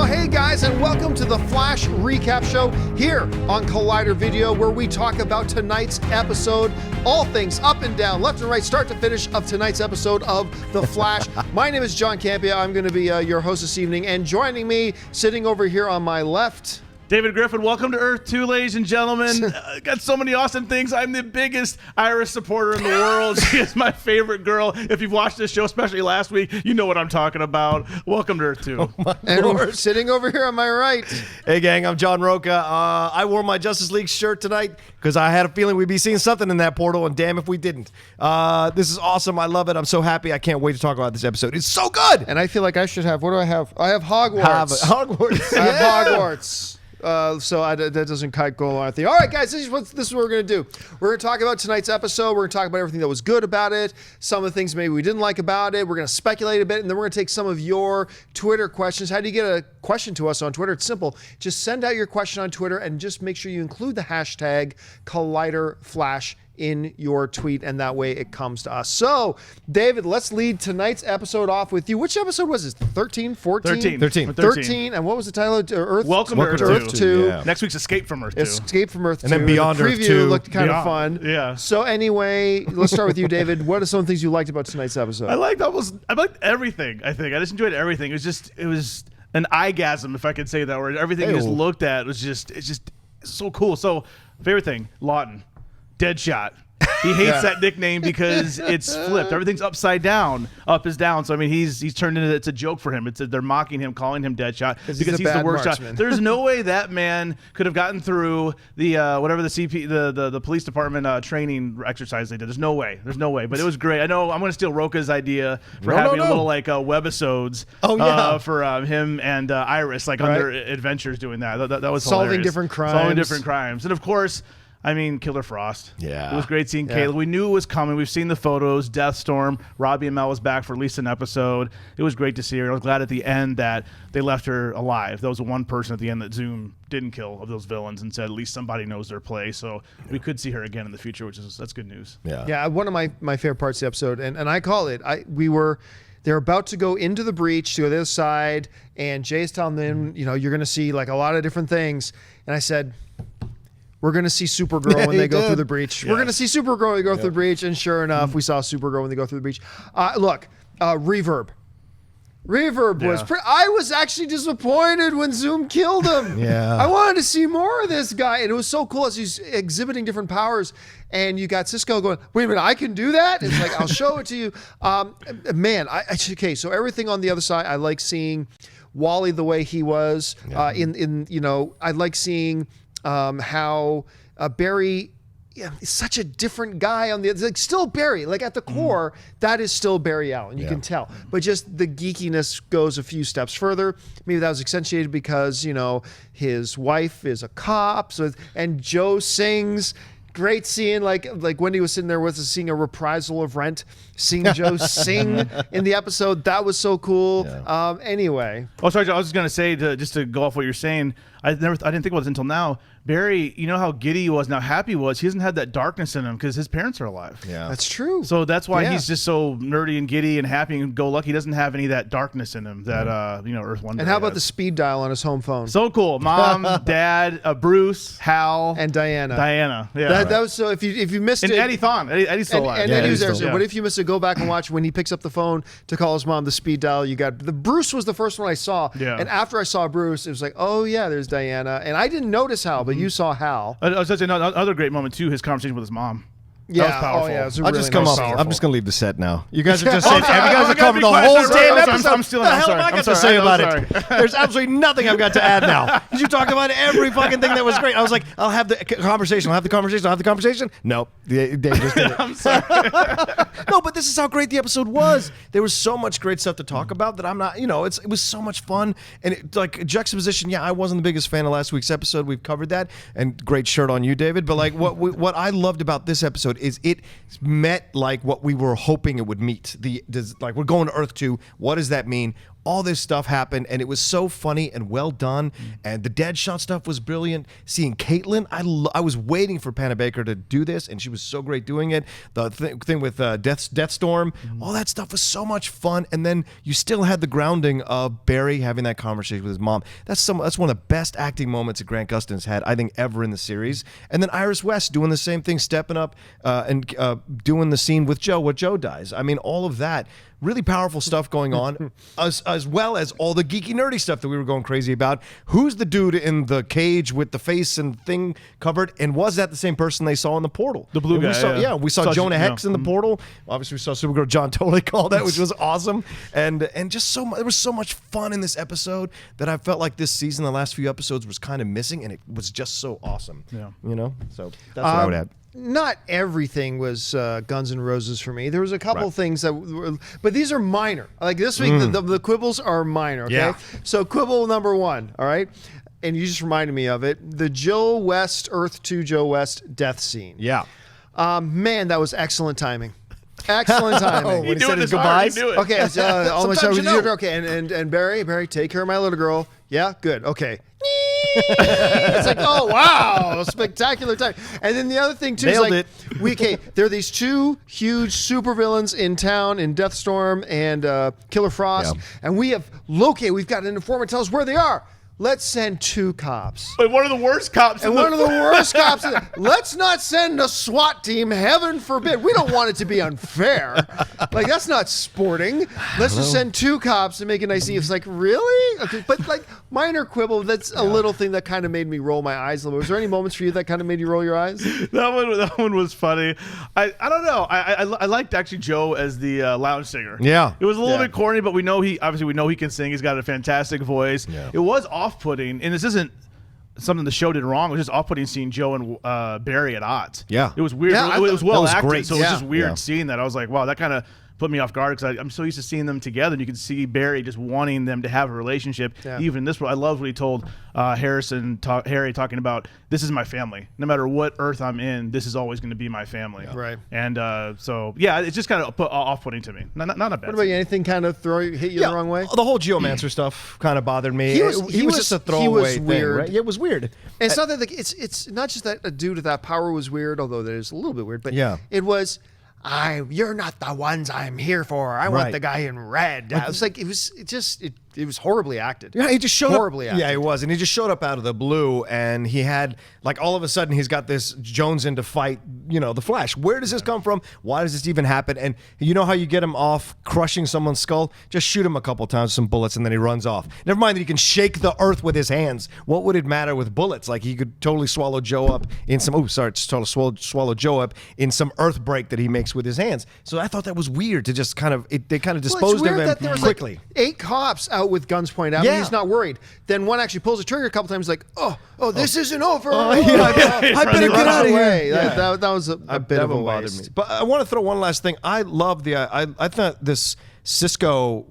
hey guys, and welcome to the Flash Recap Show here on Collider Video, where we talk about tonight's episode, all things up and down, left and right, start to finish of tonight's episode of The Flash. My name is John Campea. I'm going to be your host this evening, and joining me, sitting over here on my left, David Griffin, welcome to Earth 2, ladies and gentlemen. Got so many awesome things. I'm the biggest Iris supporter in the world. She is my favorite girl. If you've watched this show, especially last week, you know what I'm talking about. Welcome to Earth 2. And sitting over here on my right. Hey, gang, I'm John Rocha. I wore my Justice League shirt tonight because I had a feeling we'd be seeing something in that portal, and damn if we didn't. This is awesome. I love it. I'm so happy. I can't wait to talk about this episode. It's so good. And I feel like I should have, what do I have? I have Hogwarts. Hogwarts. I have Hogwarts. That doesn't quite go along with the. All right, guys, this is what we're going to do. We're going to talk about tonight's episode. We're going to talk about everything that was good about it, some of the things maybe we didn't like about it. We're going to speculate a bit, and then we're going to take some of your Twitter questions. How do you get a question to us on Twitter? It's simple. Just send out your question on Twitter, and just make sure you include the hashtag ColliderFlash in your tweet, and that way it comes to us. So, David, let's lead tonight's episode off with you. Which episode was this? 13, 14? 13. And what was the title? Earth? Welcome to Earth 2. Yeah. Next week's Escape from Earth 2. Escape from Earth 2. And then Beyond the Earth preview 2. looked kind of fun. Yeah. So anyway, let's start with you, David. What are some things you liked about tonight's episode? I liked everything, I think. I just enjoyed everything. It was an eyegasm, if I could say that word. Everything you just looked at was it's just so cool. So, favorite thing, Lawton. Deadshot. He hates that nickname because it's flipped. Everything's upside down. Up is down. So I mean, he's turned into, it's a joke for him. They're mocking him, calling him Deadshot because he's the worst shot. There's no way that man could have gotten through the whatever the police department training exercise they did. There's no way. But it was great. I know I'm going to steal Rocha's idea for having a little like webisodes. For him and Iris on their adventures doing that. That was solving hilarious. different crimes. And of course, I mean, Killer Frost. Yeah. It was great seeing Kayla. We knew it was coming. We've seen the photos. Deathstorm. Robbie and Mel was back for at least an episode. It was great to see her. I was glad at the end that they left her alive. There was one person at the end that Zoom didn't kill of those villains and said at least somebody knows their place. So we could see her again in the future, that's good news. Yeah. One of my favorite parts of the episode, and I call it, they're about to go into the breach to go to the other side, and Jay's telling them, you're going to see like a lot of different things. And I said, we're going to see Supergirl when they go through the breach. Yes. We're going to see Supergirl when they go through the breach. And sure enough, we saw Supergirl when they go through the breach. Look, Reverb. Reverb was I was actually disappointed when Zoom killed him. I wanted to see more of this guy. And it was so cool as he's exhibiting different powers. And you got Cisco going, wait a minute, I can do that? It's like, I'll show it to you. Okay, so everything on the other side, I like seeing Wally the way he was. I like seeing how Barry is such a different guy on the like still Barry, like at the core, that is still Barry Allen. You can tell. But just the geekiness goes a few steps further. Maybe that was accentuated because, his wife is a cop. And Joe sings. Great seeing like Wendy was sitting there with us seeing a reprisal of Rent, seeing Joe sing in the episode. That was so cool. Anyway. Oh, sorry, I was just gonna say just to go off what you're saying. I didn't think about this until now. Barry, you know how giddy he was and how happy he was. He doesn't have that darkness in him because his parents are alive. Yeah, that's true. So that's why he's just so nerdy and giddy and happy and go lucky. He doesn't have any of that darkness in him that Earth One. And how about the speed dial on his home phone? So cool. Mom, Dad, Bruce, Hal, and Diana. Yeah, that was so. If you missed and it, Eddie Thawne. Eddie's still alive. And Eddie was there. But if you missed it, go back and watch when he picks up the phone to call his mom. The speed dial. You got the Bruce was the first one I saw. Yeah. And after I saw Bruce, it was like, oh yeah, there's Diana. And I didn't notice Hal, but you saw Hal. I was going to say another great moment too. His conversation with his mom. Yeah, that was powerful. It was I'll really just come nice. off. I'm just going to leave the set now. You guys are just saying, you guys are have covered the whole damn episode. I'm stealing. What the hell have I got to say about it? There's absolutely nothing I've got to add now. You talked about every fucking thing that was great. I was like, I'll have the conversation. Nope. Dave just did it. I'm sorry. No, but this is how great the episode was. There was so much great stuff to talk about that I'm not, it was so much fun. And like juxtaposition, I wasn't the biggest fan of last week's episode. We've covered that. And great shirt on you, David. But like what I loved about this episode is it met like what we were hoping it would meet. Like we're going to Earth 2. What does that mean? all this stuff happened, and it was so funny and well done. And the Deadshot stuff was brilliant. Seeing Caitlin, I was waiting for Panabaker to do this, and she was so great doing it. The thing with Deathstorm, all that stuff was so much fun. And then you still had the grounding of Barry having that conversation with his mom. That's one of the best acting moments that Grant Gustin's had, I think, ever in the series. And then Iris West doing the same thing, stepping up and doing the scene with Joe, what Joe dies. I mean, all of that. Really powerful stuff going on, as well as all the geeky, nerdy stuff that we were going crazy about. Who's the dude in the cage with the face and thing covered? And was that the same person they saw in the portal? The blue guy. We saw Jonah Hex in the portal. Obviously, we saw Supergirl John totally called that, which was awesome. And just there was so much fun in this episode that I felt like this season, the last few episodes, was kind of missing, and it was just so awesome. Yeah. So that's what I would add. Not everything was Guns N' Roses for me. There was a couple things that were, but these are minor. Like this week, the quibbles are minor. Okay, Yeah. So quibble number 1. All right, and you just reminded me of it. The Joe West, Earth 2 Joe West death scene. Yeah. Man, that was excellent timing. Excellent timing. He knew it this hard. He knew it. Okay, Sometimes you know. Okay, and Barry, take care of my little girl. Yeah, good. Okay. It's like, oh wow, spectacular time. And then the other thing too Nailed is like there are these 2 huge supervillains in town in Deathstorm and Killer Frost, and we've got an informant tell us where they are. Let's send 2 cops. But one of the worst cops. And one of the worst cops. Let's not send a SWAT team. Heaven forbid. We don't want it to be unfair. Like, that's not sporting. Let's just send 2 cops and make it nice. It's like, really? Okay, but like minor quibble. That's a little thing that kind of made me roll my eyes a little. Was there any moments for you that kind of made you roll your eyes? That one was funny. I don't know. I liked actually Joe as the lounge singer. Yeah. It was a little bit corny, but we know he can sing. He's got a fantastic voice. Yeah. It was off-putting, and this isn't something the show did wrong. It was just off-putting seeing Joe and Barry at odds. Yeah. It was weird. Yeah, it was well was acted, great. so it was just Yeah. weird seeing that. I was like, wow, that kind of put me off guard because I'm so used to seeing them together. And you could see Barry just wanting them to have a relationship. Yeah. Even in this one, I loved what he told Harry talking about, this is my family. No matter what Earth I'm in, this is always going to be my family. Yeah. Right. And so, yeah, it's just kind of off-putting to me. Not a bad What about you? Anything kind of hit you the wrong way? The whole Geomancer stuff kind of bothered me. He was just a throwaway thing, weird. right? Yeah, it was weird. And it's not that it's not just that a dude with that power was weird, although that is a little bit weird. But Yeah. it was, you're not the ones I'm here for. I want Right. the guy in red. It was like it was horribly acted. Yeah, he just showed horribly up. acted. Yeah, he was, and he just showed up out of the blue, and he had like all of a sudden he's got this Jones in to fight, the Flash. Where does this come from? Why does this even happen? And you know how you get him off crushing someone's skull? Just shoot him a couple times with some bullets, and then he runs off. Never mind that he can shake the earth with his hands. What would it matter with bullets? Like he could totally swallow Joe up in some. Oh, sorry, just totally swallow Joe up in some earth break that he makes with his hands. So I thought that was weird to just kind of they kind of Well, it's disposed weird of that him there was quickly. like 8 cops out with guns pointed out, Yeah. and he's not worried. Then one actually pulls the trigger a couple times, like, oh, this isn't over. I better get out of here. Away. Yeah. That was a bit that of a one bothered waste. me. But I want to throw one last thing. I love I thought this Cisco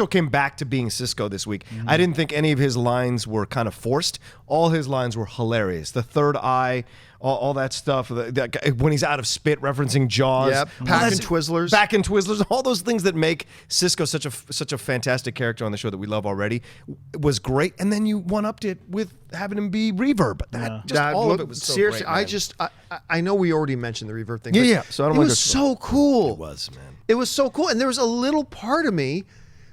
came back to being Cisco this week. I didn't think any of his lines were kind of forced. All his lines were hilarious. The third eye, all that stuff. When he's out of spit, referencing Jaws. Yep. Pack and Twizzlers. Back and Twizzlers. All those things that make Cisco such a fantastic character on the show that we love already was great. And then you one-upped it with having him be Reverb. All of it was so seriously. great, man. I know we already mentioned the Reverb thing. Yeah, but yeah. So I don't it wanna was go so cool. It was, man. It was so cool, and there was a little part of me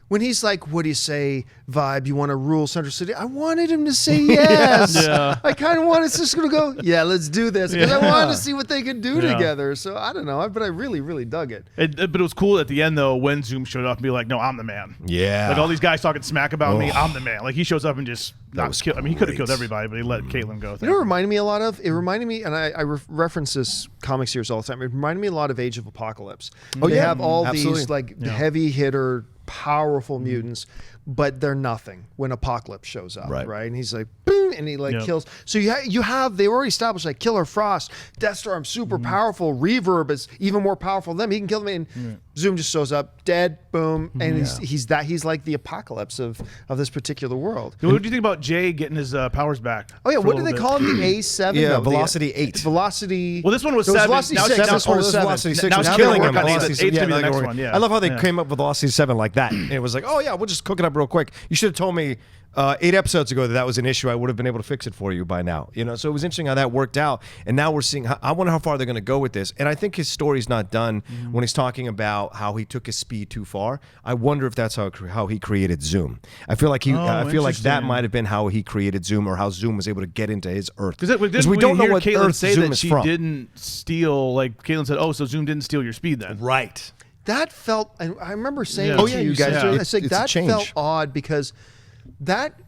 when he's like, "What do you say, Vibe? You want to rule Central City?" I wanted him to say yes. Yeah. I kind of wanted Cisco to go, "Yeah, let's do this," because I wanted to see what they could do together. So I don't know, but I really, really dug it. But it was cool at the end though when Zoom showed up and be like, "No, I'm the man." Yeah. Like all these guys talking smack about me, I'm the man. Like he shows up and just not kill. I mean, he could have great. killed everybody, but he let Caitlin go. You know what it reminded me a lot of? It reminded me, and I reference this comic series all the time. It reminded me a lot of Age of Apocalypse. They have all absolutely. these like heavy hitter, powerful mutants, but they're nothing when Apocalypse shows up, right? And he's like, boom, and he like kills. So you have they already established like Killer Frost, Deathstorm, super powerful. Reverb is even more powerful than them. He can kill them, and Zoom just shows up, dead, boom, and he's like the Apocalypse of this particular world. What do you think about Jay getting his powers back? Oh yeah, for a what do little they bit? call him? The A7? Yeah, No, Velocity 8. Velocity. Well, this one was There 7. Velocity Now 6. it's This one was 7. Velocity 6. Now was it's killing gonna him. work on Velocity 8's 6. gonna be the they're next gonna one, work. yeah. I love how they Yeah. came up with Velocity 7 like that. And it was like, oh yeah, we'll just cook it up up real quick. You should have told me 8 episodes ago that was an issue. I would have been able to fix it for you by now. So it was interesting how that worked out. And now we're seeing, I wonder how far they're going to go with this. And I think his story's not done when he's talking about how he took his speed too far. I wonder if that's how he created Zoom. I feel like that might have been how he created Zoom, or how Zoom was able to get into his Earth. Because we don't know what Caitlin Earth say Zoom that is she from. didn't steal, like Caitlin said, so Zoom didn't steal your speed then. Right. That felt, and I remember saying Yeah. it Oh, to yeah, you you guys. said it. I said It's a that change. felt odd because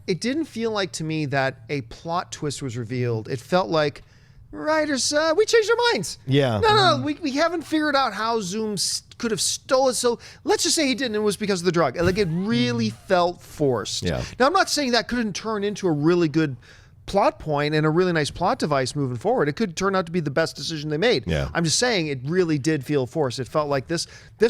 it didn't feel like to me that a plot twist was revealed. It felt like writers, we changed our minds. Yeah. No, we haven't figured out how Zoom could have stolen. So let's just say he didn't. It was because of the drug. Like, it really felt forced. Yeah. Now, I'm not saying that couldn't turn into a really good plot point and a really nice plot device moving forward. It could turn out to be the best decision they made. Yeah. I'm just saying it really did feel forced. It felt like this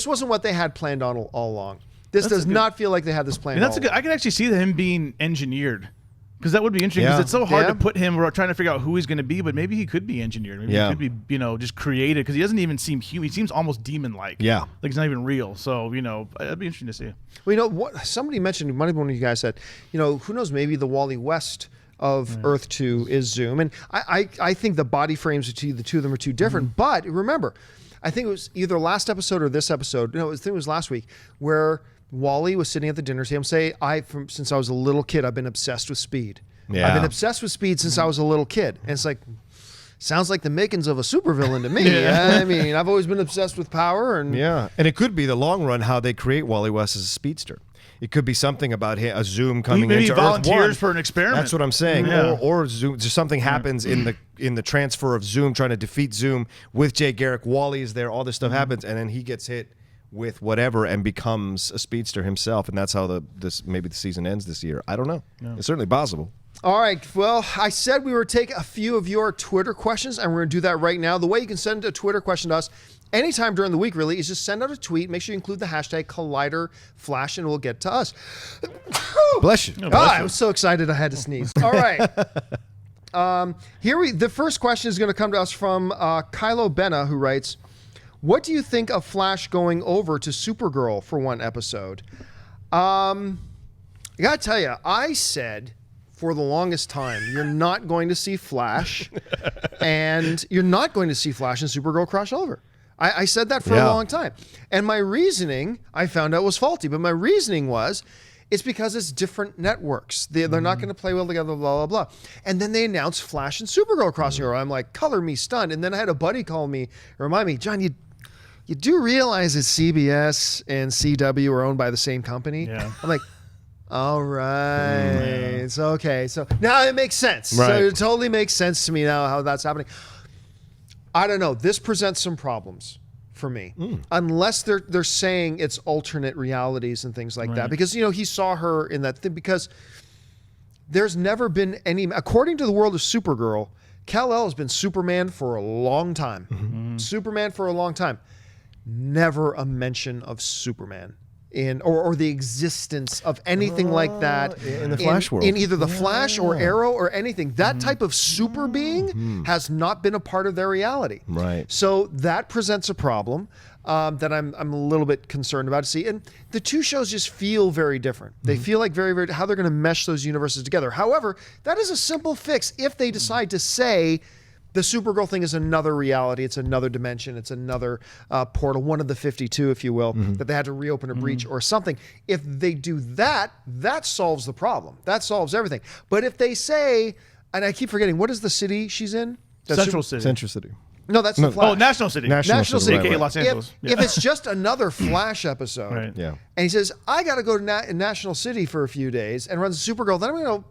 wasn't what they had planned on all along. This does not feel like they had this planned. And that's I can actually see him being engineered, because that would be interesting. Because it's so hard to put him. We're trying to figure out who he's going to be, but maybe he could be engineered. Maybe he could be, just created, because he doesn't even seem human. He seems almost demon-like. Yeah. Like he's not even real. So that'd be interesting to see. Well, what somebody mentioned, one of you guys said, who knows? Maybe the Wally West of Earth 2 is Zoom, and I think the body frames the two of them are too different. But remember, I think it was either last episode or this episode. No, I think it was last week, where Wally was sitting at the dinner table saying, since I was a little kid, I've been obsessed with speed. Yeah. I've been obsessed with speed since I was a little kid. And it's like, sounds like the makings of a supervillain to me. I mean, I've always been obsessed with power. And it could be the long run how they create Wally West as a speedster. It could be something about a Zoom coming maybe into he volunteers Earth 1. for an experiment. That's what I'm saying. Yeah. Or Zoom, just something happens in the transfer of Zoom, trying to defeat Zoom with Jay Garrick. Wally is there. All this stuff happens, and then he gets hit with whatever and becomes a speedster himself, and that's how maybe the season ends this year. I don't know. Yeah. It's certainly possible. All right. Well, I said we were take a few of your Twitter questions, and we're going to do that right now. The way you can send a Twitter question to us anytime during the week, really, is just send out a tweet. Make sure you include the hashtag ColliderFlash, and we'll get to us. Bless you. I was so excited I had to sneeze. All right. The first question is going to come to us from Kylo Benna, who writes, what do you think of Flash going over to Supergirl for one episode? I got to tell you, I said for the longest time, you're not going to see Flash, and you're not going to see Flash and Supergirl cross over. I said that for a long time. And my reasoning, I found out, was faulty. But my reasoning was, it's because it's different networks. They're not going to play well together, blah, blah, blah. And then they announced Flash and Supergirl crossing over. I'm like, color me stunned. And then I had a buddy call me, remind me, John, you do realize that CBS and CW are owned by the same company? Yeah. I'm like, all right. It's okay. So now it makes sense. Right. So it totally makes sense to me now how that's happening. I don't know. This presents some problems for me, unless they're saying it's alternate realities and things like that. Because, he saw her in that thing. Because there's never been any, according to the world of Supergirl, Kal-El has been Superman for a long time. Superman for a long time. Never a mention of Superman or the existence of anything like that in the Flash world, in either the Flash or Arrow or anything. That type of super being has not been a part of their reality. Right. So that presents a problem that I'm a little bit concerned about to see. And the two shows just feel very different. They feel like very, very, how they're going to mesh those universes together. However, that is a simple fix if they decide to say the Supergirl thing is another reality. It's another dimension. It's another portal, one of the 52, if you will, that they had to reopen a breach or something. If they do that, that solves the problem. That solves everything. But if they say, and I keep forgetting, what is the city she's in? Central City. Central City. No, that's the Flash. Oh, National City. National City, aka right. Los Angeles. If it's just another Flash episode, Right. Yeah. and he says, I got to go to National City for a few days and runs Supergirl, then I'm going to go,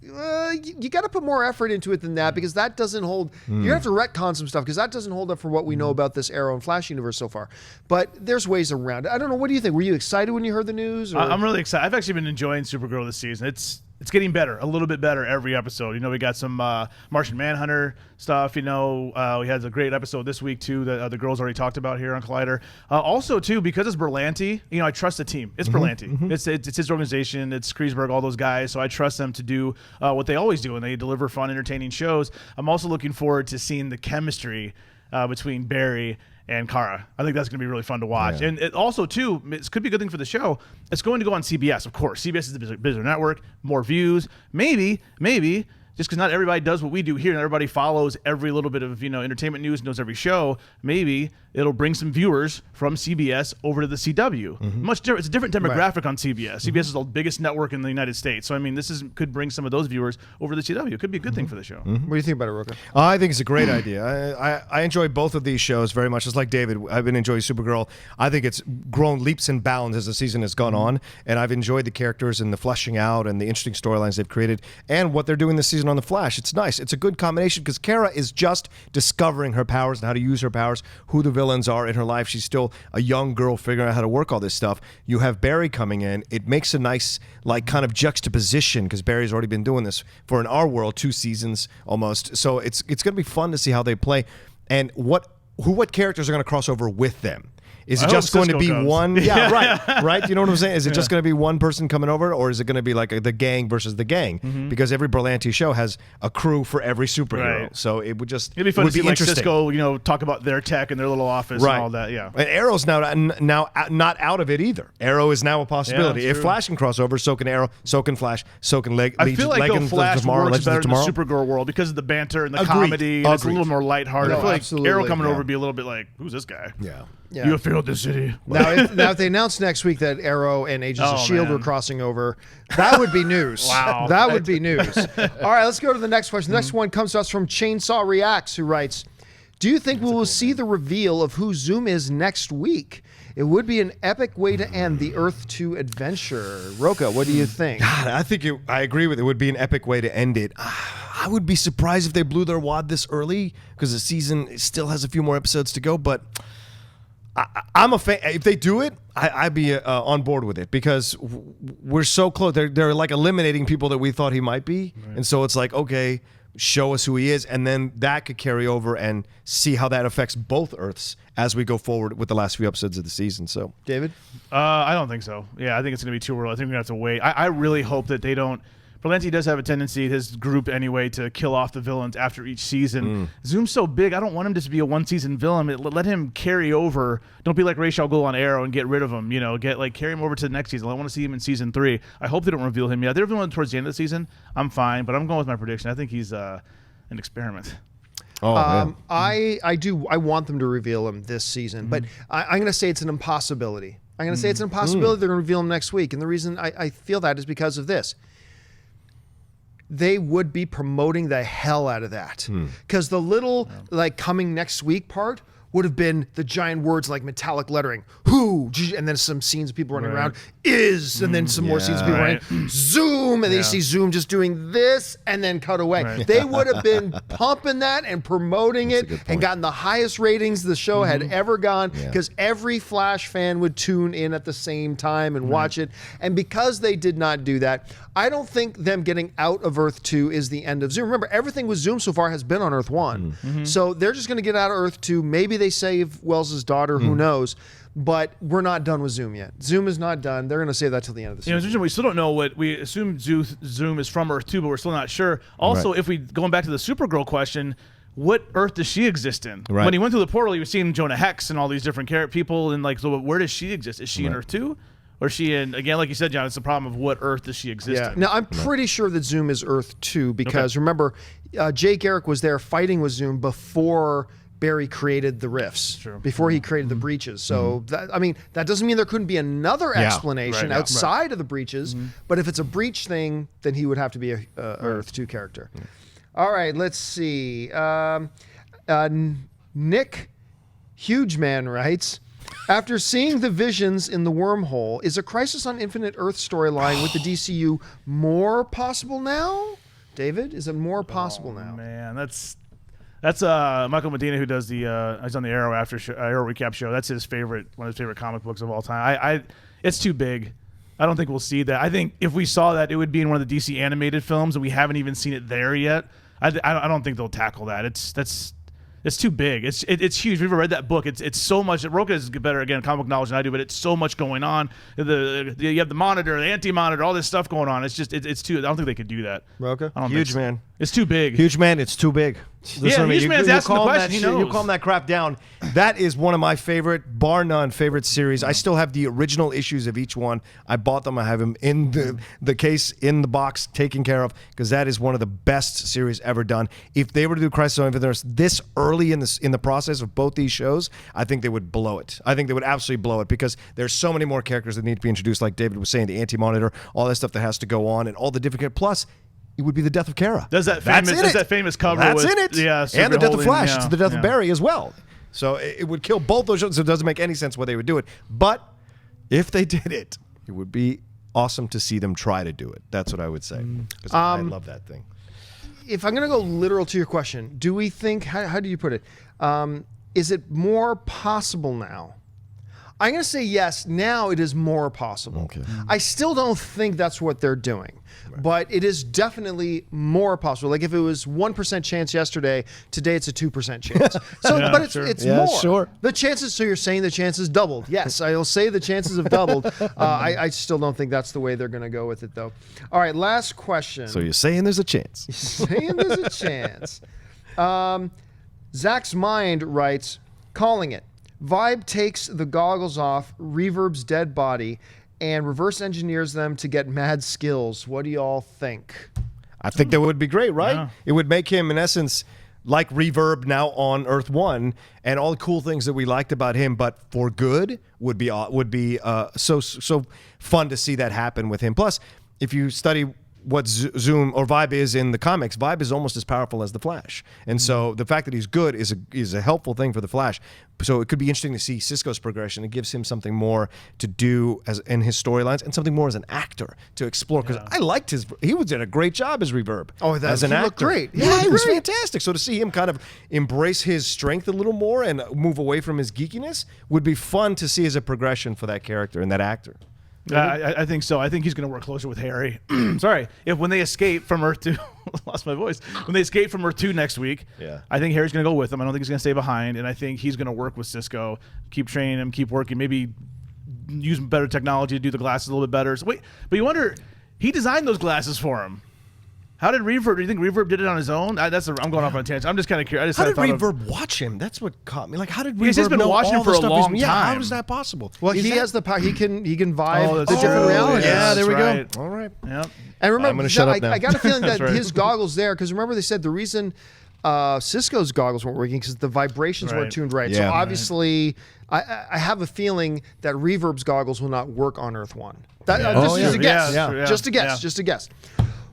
you got to put more effort into it than that, because that doesn't hold. You have to retcon some stuff, because that doesn't hold up for what we know about this Arrow and Flash universe so far. But there's ways around it. I don't know. What do you think? Were you excited when you heard the news? Or? I'm really excited. I've actually been enjoying Supergirl this season. It's getting better, a little bit better every episode. We got some Martian Manhunter stuff. We had a great episode this week too that the girls already talked about here on Collider. Also too, because it's Berlanti, I trust the team. It's Berlanti. It's his organization. It's Kreisberg, all those guys. So I trust them to do what they always do, and they deliver fun, entertaining shows. I'm also looking forward to seeing the chemistry between Barry and Kara. I think that's going to be really fun to watch. Yeah. And it also, too, it could be a good thing for the show. It's going to go on CBS, of course. CBS is the bigger network, more views. Maybe, just because not everybody does what we do here and everybody follows every little bit of entertainment news, knows every show, maybe it'll bring some viewers from CBS over to the CW. Much different. It's a different demographic on CBS. CBS is the biggest network in the United States. So, I mean, could bring some of those viewers over to the CW. It could be a good thing for the show. What do you think about it, Rocha? I think it's a great idea. I enjoy both of these shows very much. Just like David, I've been enjoying Supergirl. I think it's grown leaps and bounds as the season has gone on, and I've enjoyed the characters and the fleshing out and the interesting storylines they've created and what they're doing this season on The Flash. It's nice. It's a good combination because Kara is just discovering her powers and how to use her powers, who the villains are in her life. She's still a young girl figuring out how to work all this stuff. You have Barry coming in. It makes a nice kind of juxtaposition because Barry's already been doing this for in our world 2 seasons almost. So it's going to be fun to see how they play and what characters are going to cross over with them. Is it just going to be one? Yeah, right. You know what I'm saying? Is it just going to be one person coming over, or is it going to be like the gang versus the gang? Because every Berlanti show has a crew for every superhero, Right. so it would It'd be fun to see like Cisco, talk about their tech and their little office and all that. Yeah. And Arrow's now not out of it either. Arrow is now a possibility. Yeah, if Flash can cross over, so can Arrow, so can Flash, so can I feel like Legends Flash of Tomorrow, works better in the Legends of Tomorrow. Supergirl world because of the banter and the Agreed. comedy. And it's a Agreed. little more lighthearted. No, I feel like absolutely. Arrow coming Yeah. over would be a little bit like, who's this guy? Yeah. Yeah. You have failed the city. Now, if they announce next week that Arrow and Agents of S.H.I.E.L.D. man. are crossing over, that would be news. Wow. That would be news. All right, let's go to the next question. The next one comes to us from Chainsaw Reacts, who writes, do you think we will see the reveal of who Zoom is next week? It would be an epic way to end the Earth 2 adventure. Rocha, what do you think? God, I agree with it. It would be an epic way to end it. I would be surprised if they blew their wad this early because the season still has a few more episodes to go. But I'm a fan. If they do it, I'd be on board with it because we're so close. They're like eliminating people that we thought he might be, and so it's like, okay, show us who he is, and then that could carry over and see how that affects both Earths as we go forward with the last few episodes of the season. So, David? I don't think so. Yeah, I think it's going to be too early. I think we're going to have to wait. I really hope that they don't. Berlanti does have a tendency, his group anyway, to kill off the villains after each season. Zoom's so big, I don't want him just to be a one-season villain. Let him carry over. Don't be like Ra's al Ghul on Arrow and get rid of him. Carry him over to the next season. I want to see him in season 3. I hope they don't reveal him yet. They're revealing him towards the end of the season. I'm fine, but I'm going with my prediction. I think he's an experiment. man. I want them to reveal him this season, but I'm going to say it's an impossibility. I'm going to say it's an impossibility they're going to reveal him next week. And the reason I feel that is because of this. They would be promoting the hell out of that. Because the little coming next week part would have been the giant words like metallic lettering, who, and then some scenes of people running around, is, and then some more scenes of people running, Zoom, and then you see Zoom just doing this, and then cut away. They would have been pumping that and promoting it and gotten the highest ratings the show had ever gone, because every Flash fan would tune in at the same time and watch it. And because they did not do that, I don't think them getting out of Earth 2 is the end of Zoom. Remember, everything with Zoom so far has been on Earth 1. So they're just going to get out of Earth 2. Maybe they save Wells' daughter, who knows? But we're not done with Zoom yet. Zoom is not done. They're going to save that till the end of the season. We still don't know what we assume Zoom is from Earth 2, but we're still not sure. Also, if we going back to the Supergirl question, what Earth does she exist in? Right. When he went through the portal, he was seeing Jonah Hex and all these different people, and so where does she exist? Is she in Earth 2? Or is she in, again, like you said, John, it's the problem of what Earth does she exist in? Now, I'm pretty sure that Zoom is Earth 2 because remember, Jay Garrick was there fighting with Zoom before Barry created the rifts, before he created the breaches. So, that doesn't mean there couldn't be another explanation outside of the breaches, but if it's a breach thing, then he would have to be a Earth 2 character. All right, let's see. Nick Hugeman writes, after seeing the visions in the wormhole, is a Crisis on Infinite Earth storyline with the DCU more possible now? David, is it more possible now? Man, that's Michael Medina, who does he's on the Arrow Arrow recap show. That's his favorite, one of his favorite comic books of all time. It's too big. I don't think we'll see that. I think if we saw that, it would be in one of the DC animated films, and we haven't even seen it there yet. I don't think they'll tackle that. It's too big. It's huge. If you've ever read that book, it's so much. Rocha is better again comic knowledge than I do, but it's so much going on. You have the Monitor, the Anti-Monitor, all this stuff going on. It's too. I don't think they could do that. Rocha? Huge man. It's too big. Huge Man, it's too big. Yeah, Huge Man's asking the question. He knows. You calm that crap down. That is one of my favorite, bar none, favorite series. I still have the original issues of each one. I bought them. I have them in the case, in the box, taken care of, because that is one of the best series ever done. If they were to do Crisis on Infinite Earths this early in the process of both these shows, I think they would blow it. I think they would absolutely blow it, because there's so many more characters that need to be introduced, like David was saying, the Anti-Monitor, all that stuff that has to go on, and all the different plus. It would be the death of Kara. Does that famous cover? That's with, in it. Yeah, and the death of Flash. Yeah, it's the death of Barry as well. So it would kill both those shows. So it doesn't make any sense why they would do it. But if they did it, it would be awesome to see them try to do it. That's what I would say. Because I love that thing. If I'm going to go literal to your question, do we think, how do you put it? Is it more possible now? I'm going to say yes. Now it is more possible. Okay. I still don't think that's what they're doing, but it is definitely more possible. Like if it was 1% chance yesterday, today it's a 2% chance. So, Yeah, but it's sure. it's Yeah, more. sure. The chances. So you're saying the chances doubled? Yes, I'll say the chances have doubled. I still don't think that's the way they're going to go with it, though. All right, last question. So you're saying there's a chance. Saying there's a chance. Zach's Mind writes, calling it. Vibe takes the goggles off Reverb's dead body and reverse engineers them to get mad skills. What do y'all think? I think that would be great, right? Yeah. It would make him, in essence, like Reverb now on Earth 1, and all the cool things that we liked about him, but for good, would be so fun to see that happen with him. Plus, if you study what Zoom or Vibe is in the comics, Vibe is almost as powerful as the Flash, and so the fact that he's good is a helpful thing for the Flash. So it could be interesting to see Cisco's progression. It gives him something more to do as in his storylines, and something more as an actor to explore. Because I liked he did a great job as Reverb. As an he actor, looked great. Yeah, he was fantastic. So to see him kind of embrace his strength a little more and move away from his geekiness would be fun to see as a progression for that character and that actor. I think so. I think he's going to work closer with Harry. Sorry. When they escape from Earth 2, lost my voice. When they escape from Earth 2 next week, I think Harry's going to go with them. I don't think he's going to stay behind. And I think he's going to work with Cisco, keep training him, keep working, maybe use better technology to do the glasses a little bit better. So wait, but you wonder, he designed those glasses for him. How did Reverb? Do you think Reverb did it on his own? I'm going off on a tangent. I'm just kind of curious. How did Reverb watch him? That's what caught me. Like, how did Reverb he's been know watching all him for the a stuff long Yeah, how time. is that possible? Well, he has the power. He can vibe the that's different true. realities. Yeah, there we That's go. All right. Yep. And remember, I'm gonna shut up now. I got a feeling that right. his goggles there, because remember they said the reason Cisco's goggles weren't working because the vibrations weren't tuned right. So Yeah. obviously, I have a feeling that Reverb's goggles will not work on Earth 1. This is just a guess. Yeah. Just a guess. Yeah. Just a guess.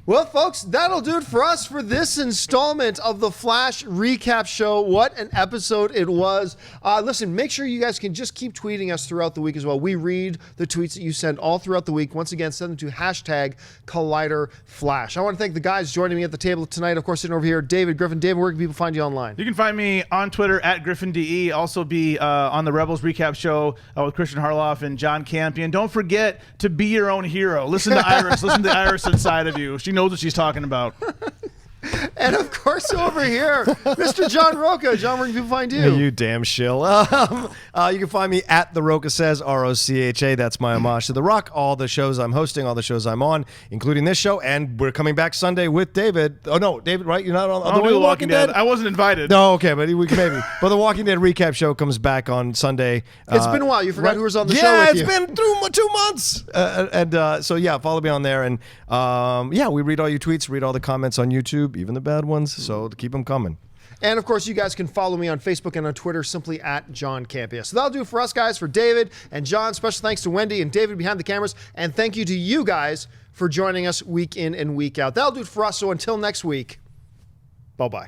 Well, folks, that'll do it for us for this installment of the Flash Recap Show. What an episode it was. Listen, make sure you guys can just keep tweeting us throughout the week as well. We read the tweets that you send all throughout the week. Once again, send them to #ColliderFlash. I want to thank the guys joining me at the table tonight. Of course, sitting over here, David Griffin. David, where can people find you online? You can find me on Twitter at GriffinDE. Also be on the Rebels Recap Show with Christian Harloff and John Campea. And don't forget to be your own hero. Listen to Iris. Listen to Iris inside of you. She knows what she's talking about. And of course, over here, Mr. John Rocha. John, where can people find you? You damn shill. You can find me at The Rocha Says, ROCHA. That's my homage to The Rock. All the shows I'm hosting, all the shows I'm on, including this show. And we're coming back Sunday with David. Oh, no, David, right? You're not on The Walking Dead. I wasn't invited. No, okay, but we can maybe. But The Walking Dead recap show comes back on Sunday. It's been a while. You forgot who was on the show with you. Yeah, it's been through 2 months. So, yeah, follow me on there. And, we read all your tweets, read all the comments on YouTube, even the bad ones. So keep them coming. And, of course, you guys can follow me on Facebook and on Twitter simply at John Campea. So that'll do it for us, guys. For David and John, special thanks to Wendy and David behind the cameras. And thank you to you guys for joining us week in and week out. That'll do it for us. So until next week, bye-bye.